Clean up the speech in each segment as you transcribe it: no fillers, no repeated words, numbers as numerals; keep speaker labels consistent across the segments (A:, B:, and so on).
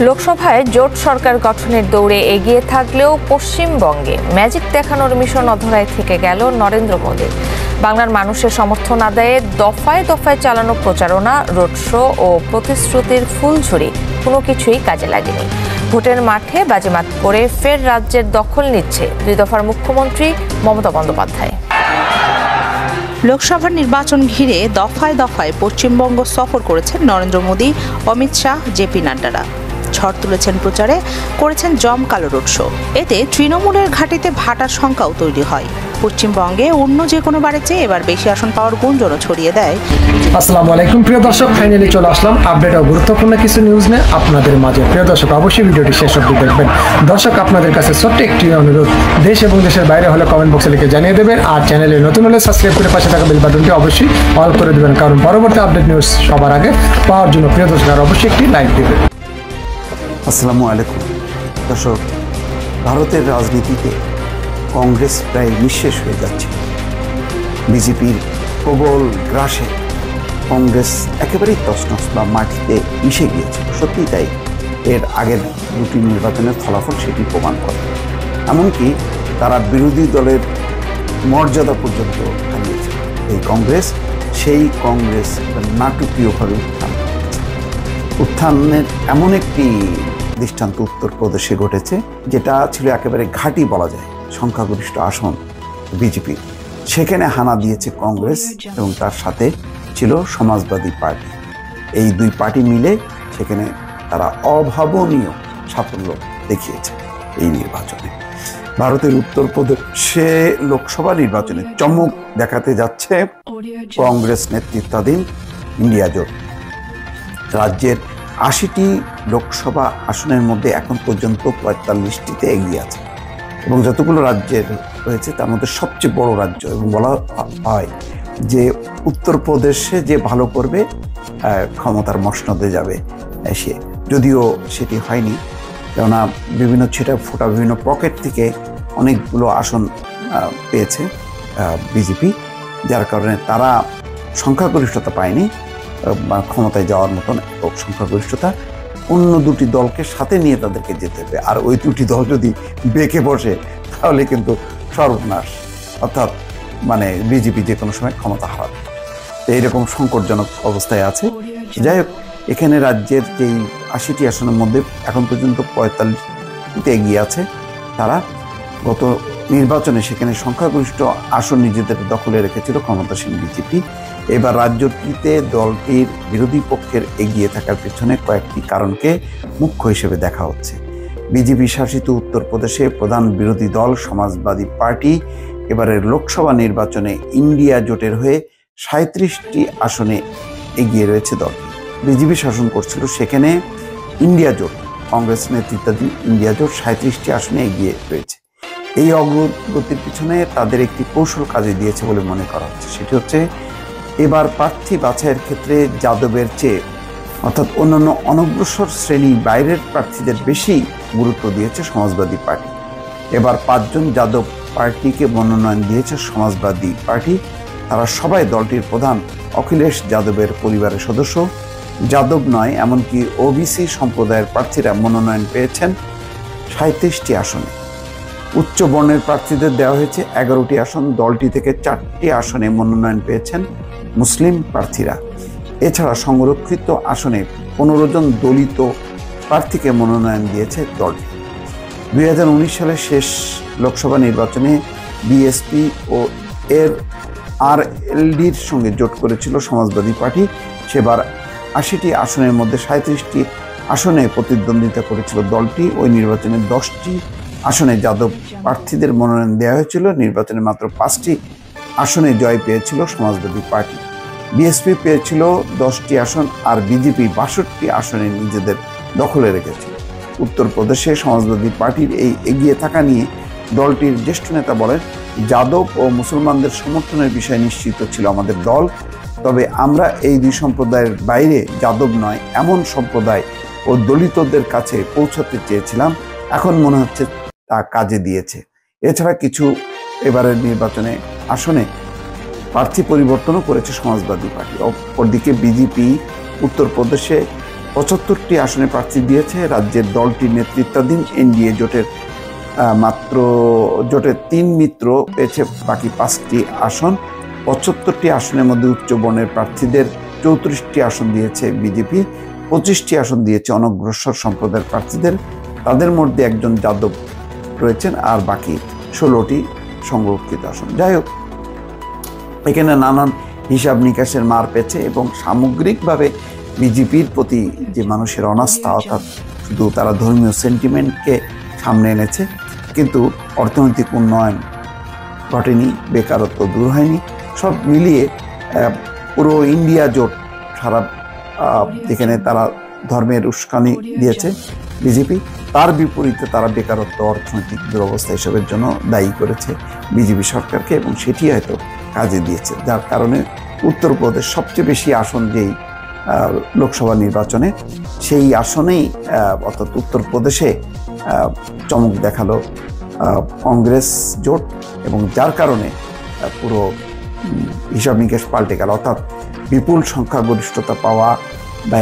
A: লোকসভায় জোট সরকার গঠনের দৌড়ে এগিয়ে থাকলেও পশ্চিমবঙ্গে ম্যাজিক দেখানোর মিশন অধরায় থেকে গেল নরেন্দ্র মোদী। বাংলার মানুষের সমর্থন আদায়ে দফায় দফায় চালানো প্রচারণা, রোড শো ও প্রতিশ্রুতির ফুলঝুরি কোনো কিছুই কাজে লাগেনি। ভোটের মাঠে বাজিমাত করে ফের রাজ্যের দখল নিচ্ছে দুই দফার মুখ্যমন্ত্রী মমতা বন্দ্যোপাধ্যায়।
B: লোকসভা নির্বাচন ঘিরে দফায় দফায় পশ্চিমবঙ্গ সফর করেছেন নরেন্দ্র মোদী, অমিত শাহ, জেপি নাড্ডারা। ঝড় তুলেছেন প্রচারে, করেছেন জমকালো রোড শো। এতে তৃণমূলের ঘাঁটিতে ভাটার সংখ্যাও তৈরি হয়। পশ্চিমবঙ্গে অন্য যে কোনো বারের চেয়ে এবার বেশি আসন পাওয়ার গুঞ্জনও ছড়িয়ে দেয়।
C: আসসালামু আলাইকুম প্রিয় দর্শক, ফাইনালি চলে আসলাম আপডেট ও গুরুত্বপূর্ণ কিছু নিউজ নিয়ে আপনাদের মাঝে। প্রিয় দর্শক, অবশ্যই ভিডিওটি শেষ অবধি দেখবেন। দর্শক, আপনাদের কাছে ছোট্ট একটি অনুরোধ, দেশ এবং দেশের বাইরে হলে কমেন্ট বক্সে লিখে জানিয়ে দেবেন, আর চ্যানেলে নতুন হলে সাবস্ক্রাইব করে পাশে থাকা বেল বাটনটি অবশ্যই অল করে দেবেন, কারণ পরবর্তী আপডেট নিউজ সবার আগে পাওয়ার জন্য প্রিয় দর্শক অবশ্যই একটি লাইক দেবেন।
D: আসসালামু আলাইকুম দর্শক, ভারতের রাজনীতিতে কংগ্রেস প্রায় নিঃশেষ হয়ে যাচ্ছে। বিজেপির প্রবল গ্রাসে কংগ্রেস একেবারেই তছনছ বা মাটিতে মিশে গিয়েছে। সত্যিই তাই, এর আগের দুটি নির্বাচনের ফলাফল সেটি প্রমাণ করে। এমনকি তারা বিরোধী দলের মর্যাদা পর্যন্ত হারিয়েছে। এই কংগ্রেস সেই কংগ্রেস নাটকীয়ভাবে উত্থানের এমন একটি দৃষ্টান্ত উত্তরপ্রদেশে ঘটেছে, যেটা ছিল একেবারে ঘাঁটি বলা যায়, সংখ্যাগরিষ্ঠ আসন বিজেপি। সেখানে হানা দিয়েছে কংগ্রেস এবং তার সাথে ছিল সমাজবাদী পার্টি। এই দুই পার্টি মিলে সেখানে তারা অভাবনীয় সাফল্য দেখিয়েছে। এই নির্বাচনে ভারতের উত্তরপ্রদেশে লোকসভা নির্বাচনে চমক দেখাতে যাচ্ছে কংগ্রেস নেতৃত্বাধীন ইন্ডিয়া জোট। রাজ্যের ৮০টি লোকসভা আসনের মধ্যে এখন পর্যন্ত ৪৫টিতে এগিয়ে আছে, এবং যতগুলো রাজ্যের রয়েছে তার মধ্যে সবচেয়ে বড় রাজ্য, এবং বলা হয় যে উত্তরপ্রদেশে যে ভালো করবে ক্ষমতার মসনদে যাবে সে। যদিও সেটি হয়নি, কেননা বিভিন্ন ছিটা ফোটা বিভিন্ন পকেট থেকে অনেকগুলো আসন পেয়েছে বিজেপি, যার কারণে তারা সংখ্যাগরিষ্ঠতা পায়নি ক্ষমতায় যাওয়ার মতন একক সংখ্যাগরিষ্ঠতা। অন্য দুটি দলকে সাথে নিয়ে তাদেরকে যেতে হবে, আর ওই দুটি দল যদি বেঁকে বসে তাহলে কিন্তু সর্বনাশ, অর্থাৎ বিজেপি যে কোনো সময় ক্ষমতা হারাবে। এইরকম সংকটজনক অবস্থায় আছে। যাই হোক, এখানে রাজ্যের যেই ৮০টি আসনের মধ্যে এখন পর্যন্ত ৪৫টিতে এগিয়ে আছে তারা। গত নির্বাচনে সেখানে সংখ্যাগরিষ্ঠ আসন নিজেদের দখলে রেখেছিল ক্ষমতাসীন বিজেপি। এবার রাজ্যটিতে দলটির বিরোধী পক্ষের এগিয়ে থাকার পেছনে কয়েকটি কারণকে মুখ্য হিসেবে দেখা হচ্ছে। বিজেপি শাসিত উত্তরপ্রদেশে প্রধান বিরোধী দল সমাজবাদী পার্টি এবারের লোকসভা নির্বাচনে ইন্ডিয়া জোটের হয়ে ৩৭টি আসনে এগিয়ে রয়েছে দল। বিজেপি শাসন করছিল সেখানে ইন্ডিয়া জোট, কংগ্রেস নেতৃত্বাধীন ইন্ডিয়া জোট ৩৭টি আসনে এগিয়ে রয়েছে। এই অগ্রগতির পিছনে তাদের একটি কৌশল কাজে দিয়েছে বলে মনে করা হচ্ছে। সেটি হচ্ছে, এবার প্রার্থী বাছাইয়ের ক্ষেত্রে যাদবের চেয়ে, অর্থাৎ অন্যান্য অনগ্রসর শ্রেণী বাইরের প্রার্থীদের বেশি গুরুত্ব দিয়েছে সমাজবাদী পার্টি। এবার ৫ জন যাদব পার্টিকে মনোনয়ন দিয়েছে সমাজবাদী পার্টি। তারা সবাই দলটির প্রধান অখিলেশ যাদবের পরিবারের সদস্য। যাদব নয়, এমনকি ওবিসি সম্প্রদায়ের প্রার্থীরা মনোনয়ন পেয়েছেন ৩৭টি আসনে। উচ্চ বর্ণের প্রার্থীদের দেওয়া হয়েছে ১১টি আসন। দলটি থেকে ৪টি আসনে মনোনয়ন পেয়েছেন মুসলিম প্রার্থীরা। এছাড়া সংরক্ষিত আসনে ১৫ জন দলিত প্রার্থীকে মনোনয়ন দিয়েছে দলটি। ২০১৯ সালের শেষ লোকসভা নির্বাচনে বিএসপি ও এর আরএলডির সঙ্গে জোট করেছিল সমাজবাদী পার্টি। সেবার ৮০টি আসনের মধ্যে ৩৭টি আসনে প্রতিদ্বন্দ্বিতা করেছিল দলটি। ওই নির্বাচনে ১০টি আসনে যাদব প্রার্থীদের মনোনয়ন দেওয়া হয়েছিল। নির্বাচনে মাত্র 5টি আসনে জয় পেয়েছিল সমাজবাদী পার্টি। বিএসপি পেয়েছিল 10টি আসন, আর বিজেপি 62টি আসনে নিজেদের দখলে রেখেছিল। উত্তরপ্রদেশে সমাজবাদী পার্টির এই এগিয়ে থাকা নিয়ে দলটির জ্যেষ্ঠ নেতা বলেন, যাদব ও মুসলমানদের সমর্থনের বিষয়ে নিশ্চিত ছিল আমাদের দল, তবে আমরা এই দুই সম্প্রদায়ের বাইরে যাদব নয় এমন সম্প্রদায় ও দলিতদের কাছে পৌঁছতে চেয়েছিলাম। এখন মনে হচ্ছে তা কাজে দিয়েছে। এছাড়া কিছু এবারের নির্বাচনে আসনে প্রার্থী পরিবর্তনও করেছে সমাজবাদী পার্টি। অপরদিকে বিজেপি উত্তরপ্রদেশে 75টি আসনে প্রার্থী দিয়েছে। রাজ্যের দলটির নেতৃত্বাধীন এনডিএ জোটের জোটের 3 মিত্র পেয়েছে বাকি 5টি আসন। 75টি আসনের মধ্যে উচ্চ বর্ণের প্রার্থীদের 34টি আসন দিয়েছে বিজেপি, 25টি আসন দিয়েছে অনগ্রসর সম্প্রদায়ের প্রার্থীদের। তাদের মধ্যে একজন যাদব রয়েছেন, আর বাকি 16টি সংরক্ষিত আসন। যাই হোক, এখানে নানান হিসাব নিকাশের মার পেয়েছে এবং সামগ্রিকভাবে বিজেপির প্রতি যে মানুষের অনাস্থা, অর্থাৎ শুধু তারা ধর্মীয় সেন্টিমেন্টকে সামনে এনেছে, কিন্তু অর্থনৈতিক উন্নয়ন ঘটেনি, বেকারত্ব দূর হয়নি। সব মিলিয়ে পুরো ইন্ডিয়া জোট সারা, যেখানে তারা ধর্মের উস্কানি দিয়েছে বিজেপি, তার বিপরীতে তারা বেকারত্ব, অর্থনৈতিক দুরবস্থা এসবের জন্য দায়ী করেছে বিজেপি সরকারকে, এবং সেটি হয়তো কাজে দিয়েছে। যার কারণে উত্তরপ্রদেশ সবচেয়ে বেশি আসন যেই লোকসভা নির্বাচনে, সেই আসনেই অর্থাৎ উত্তরপ্রদেশে চমক দেখালো কংগ্রেস জোট, এবং যার কারণে পুরো হিসাব নিকেশ পাল্টে গেল। অর্থাৎ বিপুল সংখ্যাগরিষ্ঠতা পাওয়া বা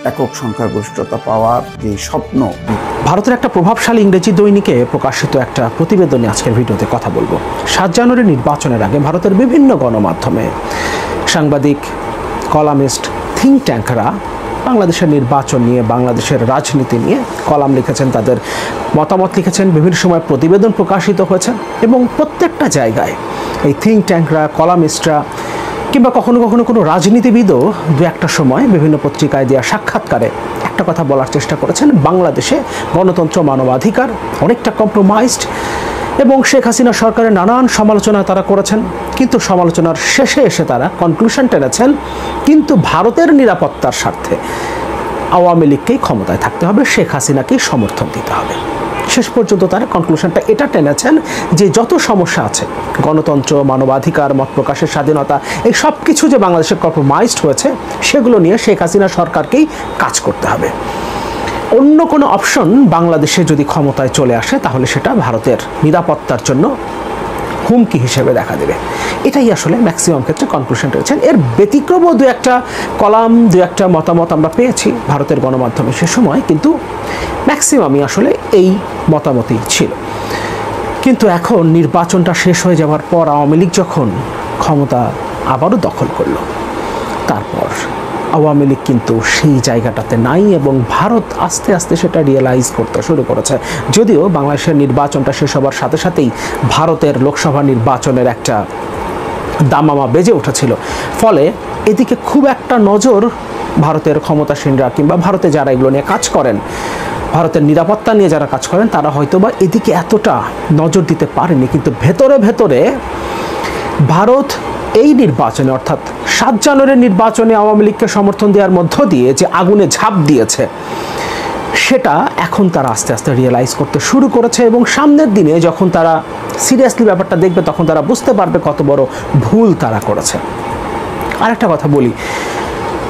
D: একক সংখ্যাগরিষ্ঠতা পাওয়ার যে স্বপ্ন।
E: ভারতের একটা প্রভাবশালী ইংরেজি দৈনিকে প্রকাশিত একটা প্রতিবেদনে আজকের ভিডিওতে কথা বলবো। 7 জানুয়ারি নির্বাচনের আগে ভারতের বিভিন্ন গণমাধ্যমে সাংবাদিক, কলামিস্ট, থিঙ্ক ট্যাঙ্করা বাংলাদেশের নির্বাচন নিয়ে, বাংলাদেশের রাজনীতি নিয়ে কলাম লিখেছেন, তাদের মতামত লিখেছেন, বিভিন্ন সময় প্রতিবেদন প্রকাশিত হয়েছে, এবং প্রত্যেকটা জায়গায় এই থিঙ্ক ট্যাঙ্করা, কলামিস্টরা কিংবা কখনো কখনো কোনো রাজনীতিবিদও দু একটা সময় বিভিন্ন পত্রিকায় দেওয়া সাক্ষাৎকারে একটা কথা বলার চেষ্টা করেছেন, বাংলাদেশে গণতন্ত্র, মানবাধিকার অনেকটা কম্প্রোমাইজড, এবং শেখ হাসিনা সরকারের নানান সমালোচনা তারা করেছেন, কিন্তু সমালোচনার শেষে এসে তারা কনক্লুশন টেনেছেন কিন্তু ভারতের নিরাপত্তার স্বার্থে আওয়ামী লীগকেই ক্ষমতায় থাকতে হবে, শেখ হাসিনাকেই সমর্থন দিতে হবে। শেষ পর্যন্ত তারা কনক্লুশনটা এটা টেনেছেন যে যত সমস্যা আছে, গণতন্ত্র, মানবাধিকার, মত প্রকাশের স্বাধীনতা, এই সব কিছু যে বাংলাদেশের কম্প্রোমাইজড হয়েছে, সেগুলো নিয়ে শেখ হাসিনা সরকারকেই কাজ করতে হবে। অন্য কোনো অপশন বাংলাদেশে যদি ক্ষমতায় চলে আসে, তাহলে সেটা ভারতের নিরাপত্তার জন্য হুমকি হিসেবে দেখা দেবে। এটাই আসলে ম্যাক্সিমাম ক্ষেত্রে কনক্লুশন রয়েছেন। এর ব্যতিক্রমও দু একটা কলাম, দু একটা মতামত আমরা পেয়েছি ভারতের গণমাধ্যমে সে সময়, কিন্তু ম্যাক্সিমামই আসলে এই মতামতই ছিল। কিন্তু এখন নির্বাচনটা শেষ হয়ে যাওয়ার পর আওয়ামী লীগ যখন ক্ষমতা আবারও দখল করলো, তারপর আওয়ামী লীগ কিন্তু সেই জায়গাটাতে নাই, এবং ভারত আস্তে আস্তে সেটা রিয়েলাইজ করতে শুরু করেছে। যদিও বাংলাদেশের নির্বাচনটা শেষ হবার সাথে সাথেই ভারতের লোকসভা নির্বাচনের একটা দামামা বেজে উঠেছিল, ফলে এদিকে খুব একটা নজর ভারতের ক্ষমতাসীনরা কিংবা ভারতে যারা এগুলো নিয়ে কাজ করেন, ভারতের নিরাপত্তা নিয়ে যারা কাজ করেন, তারা হয়তোবা এদিকে এতটা নজর দিতে পারেনি। কিন্তু ভেতরে ভেতরে ভারত এই নির্বাচনে, অর্থাৎ 7 জানুয়ারির নির্বাচনে আওয়ামী লীগকে সমর্থন দেওয়ার মধ্য দিয়ে যে আগুনে ঝাঁপ দিয়েছে, সেটা এখন তারা আস্তে আস্তে রিয়েলাইজ করতে শুরু করেছে, এবং সামনের দিনে যখন তারা সিরিয়াসলি ব্যাপারটা দেখবে, তখন তারা বুঝতে পারবে কত বড় ভুল তারা করেছে। আরেকটা কথা বলি,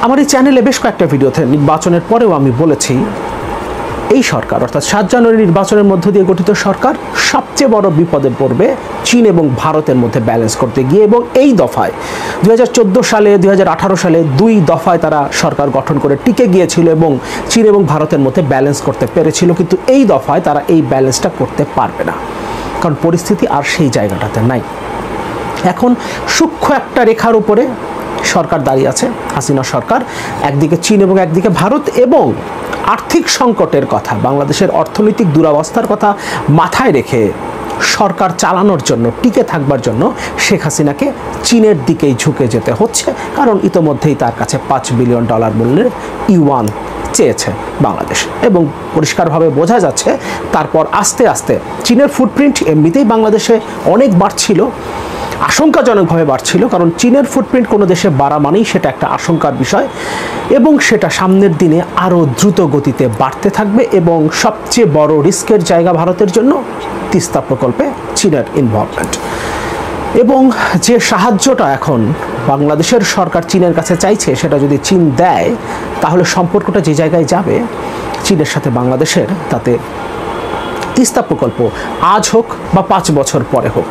E: আমার এই চ্যানেলে বেশ কয়েকটা ভিডিওতে নির্বাচনের পরেও আমি বলেছি, এই সরকার, অর্থাৎ 7 জানুয়ারি নির্বাচনের মধ্য দিয়ে গঠিত সরকার সবচেয়ে বড় বিপদে পড়বে চীন এবং ভারতের মধ্যে ব্যালেন্স করতে গিয়ে। এবং এই দফায় 2014 সালে, 2018 সালে 2 দফায় তারা সরকার গঠন করে টিকে গিয়েছিল এবং চীন এবং ভারতের মধ্যে ব্যালেন্স করতে পেরেছিল, কিন্তু এই দফায় তারা এই ব্যালেন্সটা করতে পারবে না, কারণ পরিস্থিতি আর সেই জায়গাটাতে নাই। এখন সূক্ষ্ম একটা রেখার উপরে সরকার দাঁড়িয়ে আছে, হাসিনা সরকার, একদিকে চীন এবং একদিকে ভারত, এবং আর্থিক সংকটের কথা, বাংলাদেশের অর্থনৈতিক দুরবস্থার কথা মাথায় রেখে সরকার চালানোর জন্য, টিকে থাকবার জন্য শেখ হাসিনাকে চীনের দিকেই ঝুঁকে যেতে হচ্ছে, কারণ ইতোমধ্যেই তার কাছে $5 বিলিয়ন মূল্যের ইউয়ান চেয়েছে বাংলাদেশ, এবং পরিষ্কারভাবে বোঝা যাচ্ছে তারপর আস্তে আস্তে চীনের ফুটপ্রিন্ট এমনিতেই বাংলাদেশে অনেক বাড়ছিল, আশঙ্কাজনকভাবে বাড়ছিল, কারণ চীনের ফুটপ্রিন্ট কোনো দেশে বাড়া মানেই সেটা একটা আশঙ্কার বিষয়, এবং সেটা সামনের দিনে আরও দ্রুত গতিতে বাড়তে থাকবে। এবং সবচেয়ে বড় রিস্কের জায়গা ভারতের জন্য তিস্তা প্রকল্পে চীনের ইনভলভমেন্ট, এবং যে সাহায্যটা এখন বাংলাদেশের সরকার চীনের কাছে চাইছে, সেটা যদি চীন দেয়, তাহলে সম্পর্কটা যে জায়গায় যাবে চীনের সাথে বাংলাদেশের, তাতে তিস্তা প্রকল্প আজ হোক বা 5 বছর পরে হোক,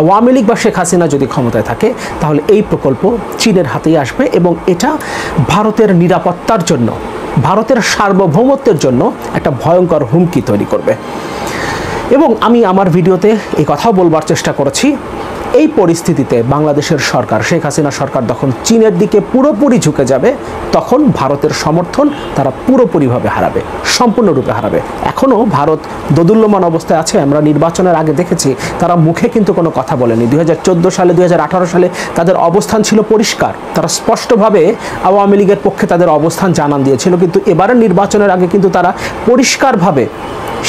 E: আওয়ামী লীগ বা শেখ হাসিনা যদি ক্ষমতায় থাকে তাহলে এই প্রকল্প চীনের হাতেই আসবে এবং এটা ভারতের নিরাপত্তার জন্য, ভারতের সার্বভৌমত্বের জন্য একটা ভয়ঙ্কর হুমকি তৈরি করবে। এবং আমি আমার ভিডিওতে এই কথাও বলবার চেষ্টা করেছি, এই পরিস্থিতিতে বাংলাদেশের সরকার, শেখ হাসিনা সরকার যখন চীনের দিকে পুরোপুরি ঝুঁকে যাবে তখন ভারতের সমর্থন তারা পুরোপুরিভাবে হারাবে, সম্পূর্ণরূপে হারাবে। এখনও ভারত দোদুল্যমান অবস্থায় আছে। আমরা নির্বাচনের আগে দেখেছি তারা মুখে কিন্তু কোনো কথা বলেনি। 2014 সালে 2018 সালে তাদের অবস্থান ছিল পরিষ্কার, তারা স্পষ্টভাবে আওয়ামী লীগের পক্ষে তাদের অবস্থান জানান দিয়েছিল, কিন্তু এবারের নির্বাচনের আগে কিন্তু তারা পরিষ্কারভাবে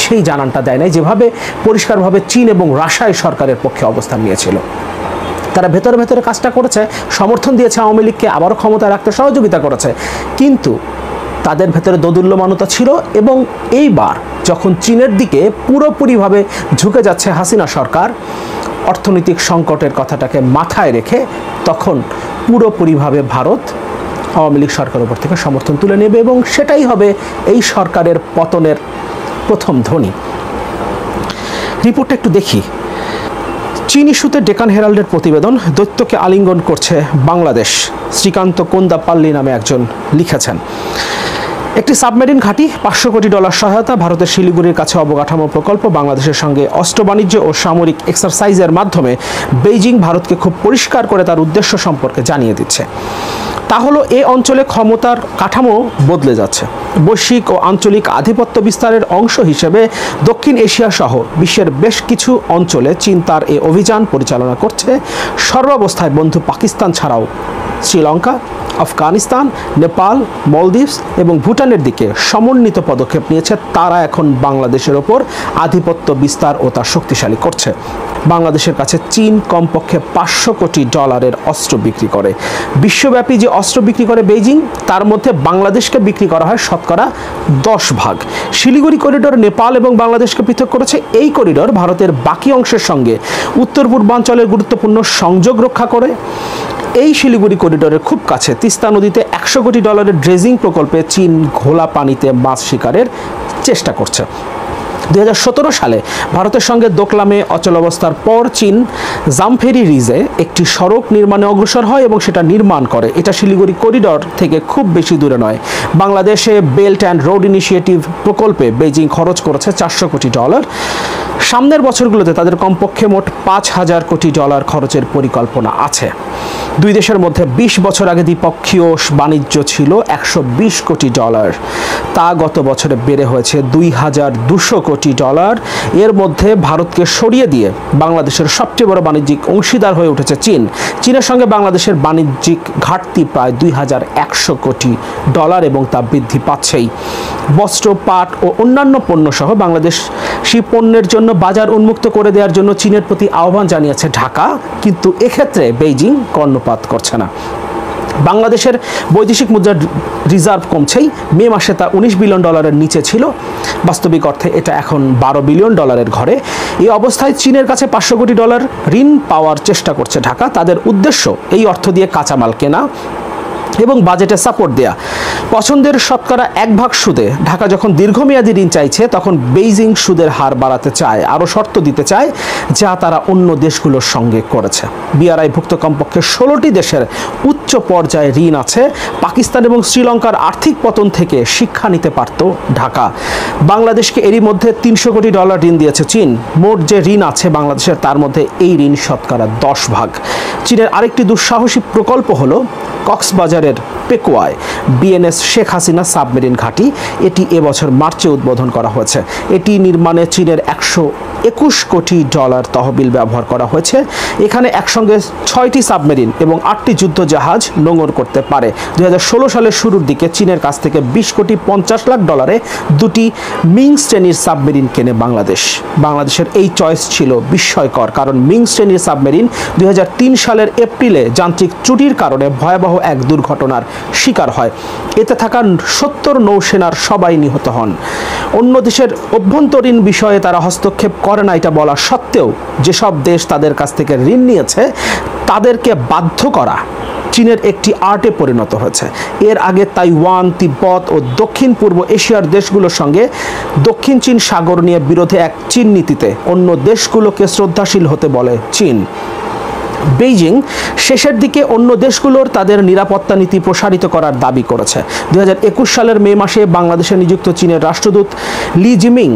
E: সেই জানানটা দেয় নাই, যেভাবে পরিষ্কারভাবে চীন এবং রাশিয়া সরকারের পক্ষে অবস্থান নিয়েছিল। তারা ভেতরে ভেতরে কাজটা করেছে, সমর্থন দিয়েছে আওয়ামী লীগকে, আবারও ক্ষমতায় রাখতে সহযোগিতা করেছে, কিন্তু তাদের ভেতরে দোদুল্যমানতা ছিল। এবং এইবার যখন চীনের দিকে পুরোপুরিভাবে ঝুঁকে যাচ্ছে হাসিনা সরকার, অর্থনৈতিক সংকটের কথাটাকে মাথায় রেখে তখন পুরোপুরিভাবে ভারত আওয়ামী লীগ সরকারের উপর থেকে সমর্থন তুলে নেবে এবং সেটাই হবে এই সরকারের পতনের প্রথম ধ্বনি। রিপোর্টটা একটু দেখি। চীন ইস্যুতে ডেকান হেরাল্ডের প্রতিবেদন, দৈত্যকে আলিঙ্গন করছে বাংলাদেশ, শ্রীকান্ত কোন্দাপাল্লি নামে একজন লিখেছেন। একটি সাবমেরিন ঘাঁটি, $500 কোটি সহায়তা, ভারতের শিলিগুড়ির কাছে অবকাঠামো প্রকল্প, বাংলাদেশের সঙ্গে অস্ত্র বাণিজ্য ও সামরিক এক্সারসাইজের মাধ্যমে বেইজিং ভারতকে খুব পরিষ্কার করে তার উদ্দেশ্য সম্পর্কে জানিয়ে দিচ্ছে। তা হলো এ অঞ্চলে ক্ষমতার কাঠামো বদলে যাচ্ছে। বৈশ্বিক ও আঞ্চলিক আধিপত্য বিস্তারের অংশ হিসেবে দক্ষিণ এশিয়া সহ বিশ্বের বেশ কিছু অঞ্চলে চীন তার এ অভিযান পরিচালনা করছে। সর্বাবস্থায় বন্ধু পাকিস্তান ছাড়াও শ্রীলঙ্কা, আফগানিস্তান, নেপাল, মলদ্বীপ এবং ভুটানের দিকে সমন্বিত পদক্ষেপ নিয়েছে। তারা এখন বাংলাদেশের ওপর আধিপত্য বিস্তার ও তা শক্তিশালী করছে। বাংলাদেশের কাছে চীন কমপক্ষে $500 কোটি অস্ত্র বিক্রি করে। বিশ্বব্যাপী যে অস্ত্র বিক্রি করে বেইজিং, তার মধ্যে বাংলাদেশকে বিক্রি করা হয় শতকরা 10%। শিলিগুড়ি করিডোর নেপাল এবং বাংলাদেশকে পৃথক করেছে। এই করিডোর ভারতের বাকি অংশের সঙ্গে উত্তর পূর্বাঞ্চলের গুরুত্বপূর্ণ সংযোগ রক্ষা করে। এই শিলিগুড়ি করিডোরের খুব কাছে তিস্তা নদীতে $100 কোটি ড্রেজিং প্রকল্পে চীন ঘোলা পানিতে মাছ শিকারের চেষ্টা করছে। 2017 সালে ভারতের সঙ্গে দোকলামে অচলাবস্থার পর চীন জামফেরি রিজে একটি সড়ক নির্মাণে অগ্রসর হয় এবং সেটা নির্মাণ করে। এটা শিলিগুড়ি করিডোর থেকে খুব বেশি দূরে নয়। বাংলাদেশে বেল্ট অ্যান্ড রোড ইনিশিয়েটিভ প্রকল্পে বেইজিং খরচ করেছে $400 কোটি। সামনের বছরগুলোতে তাদের কমপক্ষে মোট $5,000 কোটি খরচের পরিকল্পনা আছে। দুই দেশের মধ্যে 20 বছর আগে দ্বিপক্ষীয় বাণিজ্য ছিল $120 কোটি। তা গত বছরে বেড়ে হয়েছে $2,200 কোটি। এর মধ্যে ভারতকে সরিয়ে দিয়ে বাংলাদেশের সবচেয়ে বড় বাণিজ্যিক অংশীদার হয়ে উঠেছে চীন। চীনের সঙ্গে বাংলাদেশের বাণিজ্যিক ঘাটতি প্রায় $2,100 কোটি এবং তা বৃদ্ধি পাচ্ছেই। বস্ত্র, পাট ও অন্যান্য পণ্য সহ বাংলাদেশি পণ্যের জন্য বাজার উন্মুক্ত করে দেওয়ার জন্য চীনের প্রতি আহ্বান জানিয়েছে ঢাকা, কিন্তু এক্ষেত্রে বেইজিং কর্ণপাত করছে না। বাংলাদেশের বৈদেশিক মুদ্রার রিজার্ভ কমছেই। মে মাসে তা $19 বিলিয়ন নিচে ছিল। বাস্তবিক অর্থে এটা এখন $12 বিলিয়ন ঘরে। এই অবস্থায় চীনের কাছে $500 কোটি ঋণ পাওয়ার চেষ্টা করছে ঢাকা। তাদের উদ্দেশ্য এই অর্থ দিয়ে কাঁচামাল কেনা এবং বাজেটে সাপোর্ট দেয়া। পছন্দের শতকরা 1% সুদে ঢাকা যখন দীর্ঘমেয়াদী ঋণ চাইছে, তখন বেইজিং সুদের হার বাড়াতে চায়, আরও শর্ত দিতে চায়, যা তারা অন্য দেশগুলোর সঙ্গে করেছে। বিআরআইভুক্ত কমপক্ষে 16টি দেশের উচ্চ পর্যায়ে ঋণ আছে। পাকিস্তান এবং শ্রীলঙ্কার আর্থিক পতন থেকে শিক্ষা নিতে পারত ঢাকা। বাংলাদেশকে এরই মধ্যে $300 কোটি ঋণ দিয়েছে চীন। মোট যে ঋণ আছে বাংলাদেশের, তার মধ্যে এই ঋণ শতকরা 10%। চীনের আরেকটি দুঃসাহসী প্রকল্প হলো কক্সবাজারের পেকুয়ায় বিএনএস শেখ হাসিনা সাবমেরিন ঘাঁটি। এটি এবছর মার্চে উদ্বোধন করা হয়েছে। এটি নির্মাণে চীনের $121 কোটি তহবিল ব্যবহার করা হয়েছে। এখানে একসঙ্গে 6টি সাবমেরিন এবং 8টি যুদ্ধ জাহাজ নোঙর করতে পারে। 2016 সালের শুরুর দিকে চীনের কাছ থেকে $20 কোটি 50 লাখ দুটি মিং শ্রেণীর সাবমেরিন কেনে বাংলাদেশ। বাংলাদেশের এই চয়েস ছিল বিস্ময়কর, কারণ মিং শ্রেণীর সাবমেরিন 2003 সালের এপ্রিলে যান্ত্রিক ত্রুটির কারণে ভয়াবহ এক দুর্ঘটনার শিকার হয়। এতে থাকা 70 নৌসেনার সবাই নিহত হন। অন্য দেশের অভ্যন্তরীণ বিষয়ে তারা হস্তক্ষেপ করে করে না এটা বলা সত্ত্বেও যেসব দেশ তাদের কাছ থেকে ঋণ নিয়েছে তাদেরকে বাধ্য করা চীনের একটি আর্টে পরিণত হয়েছে। এর আগে তাইওয়ান, তিব্বত ও দক্ষিণ পূর্ব এশিয়ার দেশগুলোর সঙ্গে দক্ষিণ চীন সাগর নিয়ে বিরোধে এক চীন নীতিতে অন্য দেশগুলোকে শ্রদ্ধাশীল হতে বলে চীন। বেইজিং শেষের দিকে অন্য দেশগুলোর তাদের নিরাপত্তা নীতি প্রসারিত করার দাবি করেছে। 2021 সালের মে মাসে বাংলাদেশে নিযুক্ত চীনের রাষ্ট্রদূত লি জিমিং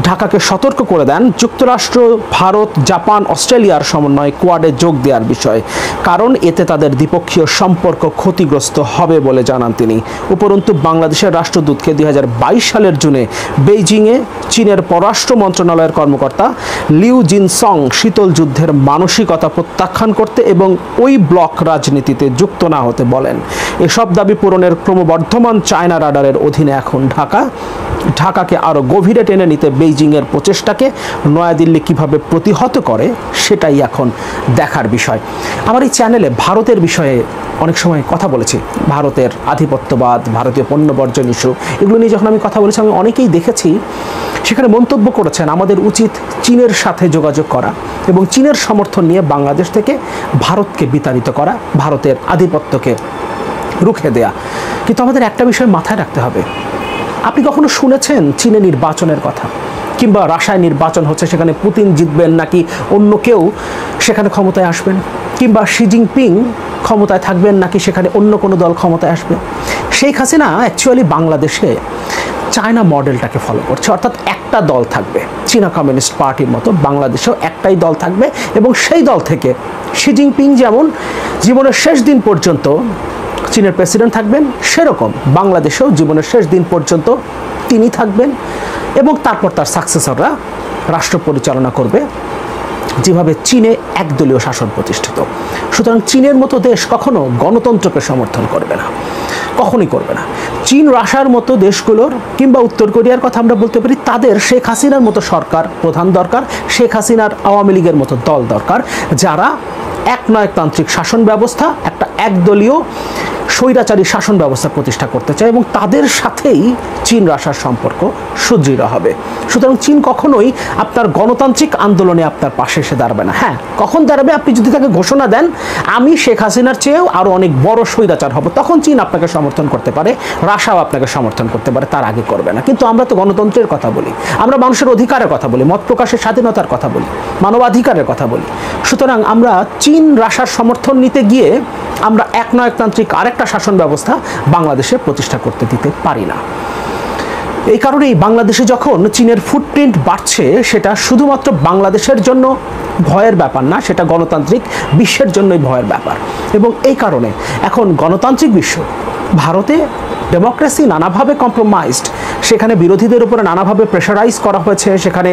E: ঢাকাকে সতর্ক করে দেন যুক্তরাষ্ট্র, ভারত, জাপান, অস্ট্রেলিয়ার সমন্বয়ে কোয়াডে যোগ দেওয়ার বিষয়ে, কারণ এতে তাদের দ্বিপক্ষীয় সম্পর্ক ক্ষতিগ্রস্ত হবে বলে জানান তিনি। উপরন্তু বাংলাদেশের রাষ্ট্রদূতকে 2022 সালের জুনে বেইজিংয়ে চীনের পররাষ্ট্র মন্ত্রণালয়ের কর্মকর্তা লিউ জিনসং শীতল যুদ্ধের মানসিকতা প্রত্যাখ্যান করতে এবং ওই ব্লক রাজনীতিতে যুক্ত না হতে বলেন। এসব দাবি পূরণের ক্রমবর্ধমান চায়না রাডারের অধীনে এখন ঢাকাকে আরও গভীরে টেনে নিতে বেইজিংয়ের প্রচেষ্টাকে নয়াদিল্লি কিভাবে প্রতিহত করে সেটাই এখন দেখার বিষয়। আমার এই চ্যানেলে ভারতের বিষয়ে অনেক সময় কথা বলেছি, ভারতের আধিপত্যবাদ, ভারতীয় পণ্য বর্জন ইস্যু, এগুলো নিয়ে যখন আমি কথা বলেছি আমি অনেকেই দেখেছি সেখানে মন্তব্য করেছেন আমাদের উচিত চীনের সাথে যোগাযোগ করা এবং চীনের সমর্থন নিয়ে বাংলাদেশ থেকে ভারতকে বিতাড়িত করা, ভারতের আধিপত্যকে রুখে দেয়া। কিন্তু আমাদের একটা বিষয় মাথায় রাখতে হবে, আপনি কখনো শুনেছেন চীনে নির্বাচনের কথা, কিংবা রাশিয়ায় নির্বাচন হচ্ছে সেখানে পুতিন জিতবেন নাকি অন্য কেউ সেখানে ক্ষমতায় আসবেন, কিংবা শি জিনপিং ক্ষমতায় থাকবেন নাকি সেখানে অন্য কোনো দল ক্ষমতায় আসবে? শেখ হাসিনা অ্যাকচুয়ালি বাংলাদেশে চায়না মডেলটাকে ফলো করছে, অর্থাৎ একটা দল থাকবে চীনা কমিউনিস্ট পার্টির মতো, বাংলাদেশেও একটাই দল থাকবে এবং সেই দল থেকে শি জিনপিং যেমন জীবনের শেষ দিন পর্যন্ত চীনের প্রেসিডেন্ট থাকবেন, সেরকম বাংলাদেশেও জীবনের শেষ দিন পর্যন্ত তিনি থাকবেন এবং তারপর তার সাকসেসররা রাষ্ট্র পরিচালনা করবে, যেভাবে চীনে একদলীয় শাসন প্রতিষ্ঠিত। সুতরাং চীনের মতো দেশ কখনো গণতন্ত্রকে সমর্থন করবে না, কখনোই করবে না। চীন, রাশিয়ার মতো দেশগুলোর কিংবা উত্তর কোরিয়ার কথা আমরা বলতে পারি, তাদের শেখ হাসিনার মতো সরকার প্রধান দরকার, শেখ হাসিনার আওয়ামী লীগের মতো দল দরকার, যারা একনায়কতান্ত্রিক শাসন ব্যবস্থা, একটা একদলীয় স্বৈরাচারী শাসন ব্যবস্থা প্রতিষ্ঠা করতে চায় এবং তাদের সাথেই চীন রাশিয়ার সম্পর্ক সুদৃঢ় হবে। সুতরাং চীন কখনোই আপনার গণতান্ত্রিক আন্দোলনে আপনার পাশে এসে দাঁড়াবে না। হ্যাঁ, কখন দাঁড়াবে? আপনি যদি তাকে ঘোষণা দেন আমি শেখ হাসিনার চেয়েও আরও অনেক বড় স্বৈরাচার হব, তখন চীন আপনাকে সমর্থন করতে পারে, রাশিয়াও আপনাকে সমর্থন করতে পারে, তার আগে করবে না। কিন্তু আমরা তো গণতন্ত্রের কথা বলি, আমরা মানুষের অধিকারের কথা বলি, মত প্রকাশের স্বাধীনতার কথা বলি, মানবাধিকারের কথা বলি। সুতরাং আমরা চীন রাশিয়ার সমর্থন নিতে গিয়ে আমরা একনায়কতান্ত্রিক আরেকটা শাসন ব্যবস্থা বাংলাদেশে প্রতিষ্ঠা করতে দিতে পারি না। এই কারণেই বাংলাদেশে যখন চীনের ফুটপ্রিন্ট বাড়ছে, সেটা শুধুমাত্র বাংলাদেশের জন্য ভয়ের ব্যাপার না, সেটা গণতান্ত্রিক বিশ্বের জন্যই ভয়ের ব্যাপার। এবং এই কারণে এখন গণতান্ত্রিক বিশ্ব, ভারতে ডেমোক্রেসি নানাভাবে কম্প্রোমাইজড, সেখানে বিরোধীদের উপরে নানাভাবে প্রেশারাইজ করা হয়েছে, সেখানে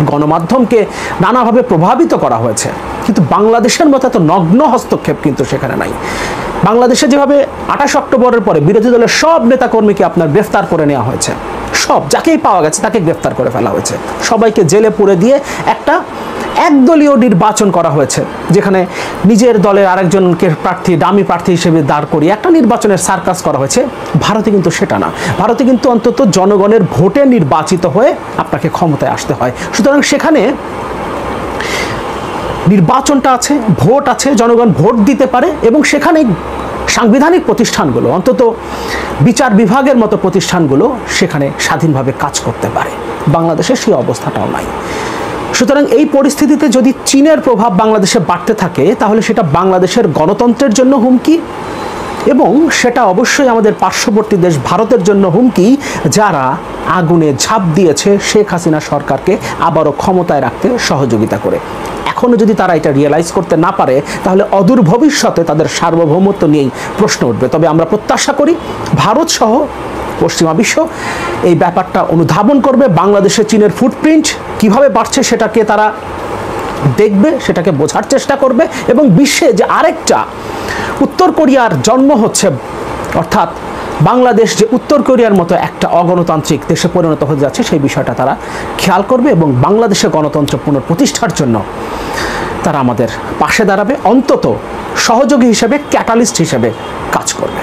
E: গণমাধ্যমকে নানাভাবে প্রভাবিত করা হয়েছে, কিন্তু বাংলাদেশের মতো এত নগ্ন হস্তক্ষেপ কিন্তু সেখানে নাই। বাংলাদেশে যেভাবে 28 অক্টোবরের পরে বিরোধী দলের সব নেতাকর্মীকে আপনার গ্রেফতার করে নেওয়া হয়েছে, সব যাকেই পাওয়া গেছে তাকে গ্রেফতার করে ফেলা হয়েছে, সবাইকে জেলে পুরে দিয়ে একটা একদলীয় নির্বাচন করা হয়েছে, যেখানে নিজের দলের আরেকজনকে দামি প্রার্থী হিসেবে দাঁড় করিয়ে একটা নির্বাচনের সার্কাস করা হয়েছে। ভারতে কিন্তু সেটা না, ভারতে কিন্তু অন্তত জনগণের ভোটে নির্বাচিত হয়ে আপনাকে ক্ষমতায় আসতে হয়। সুতরাং সেখানে নির্বাচনটা আছে, ভোট আছে, জনগণ ভোট দিতে পারে এবং সেখানে সাংবিধানিক প্রতিষ্ঠানগুলো, অন্তত বিচার বিভাগের মতো প্রতিষ্ঠানগুলো সেখানে স্বাধীনভাবে কাজ করতে পারে। বাংলাদেশে সেই অবস্থাটাও নাই। সুতরাং এই পরিস্থিতিতে যদি চীনের প্রভাব বাংলাদেশে বাড়তে থাকে, তাহলে সেটা বাংলাদেশের গণতন্ত্রের জন্য হুমকি এবং সেটা অবশ্যই আমাদের পার্শ্ববর্তী দেশ ভারতের জন্য হুমকি, যারা আগুনে ঝাঁপ দিয়েছে শেখ হাসিনা সরকারকে আবারও ক্ষমতায় রাখতে সহযোগিতা করে। এখনও যদি তারা এটা রিয়েলাইজ করতে না পারে, তাহলে অদূর ভবিষ্যতে তাদের সার্বভৌমত্ব নিয়েই প্রশ্ন উঠবে। তবে আমরা প্রত্যাশা করি ভারত সহ পশ্চিমা বিশ্ব এই ব্যাপারটা অনুধাবন করবে, বাংলাদেশে চীনের ফুটপ্রিন্ট কিভাবে বাড়ছে সেটাকে তারা দেখবে, সেটাকে বোঝার চেষ্টা করবে এবং বিশ্বে যে আরেকটা উত্তর কোরিয়ার জন্ম হচ্ছে, অর্থাৎ বাংলাদেশ যে উত্তর কোরিয়ার মতো একটা অগণতান্ত্রিক দেশে পরিণত হতে যাচ্ছে, সেই বিষয়টা তারা খেয়াল করবে এবং বাংলাদেশে গণতন্ত্র পুনঃপ্রতিষ্ঠার জন্য তারা আমাদের পাশে দাঁড়াবে, অন্তত সহযোগী হিসেবে, ক্যাটালিস্ট হিসেবে কাজ করবে।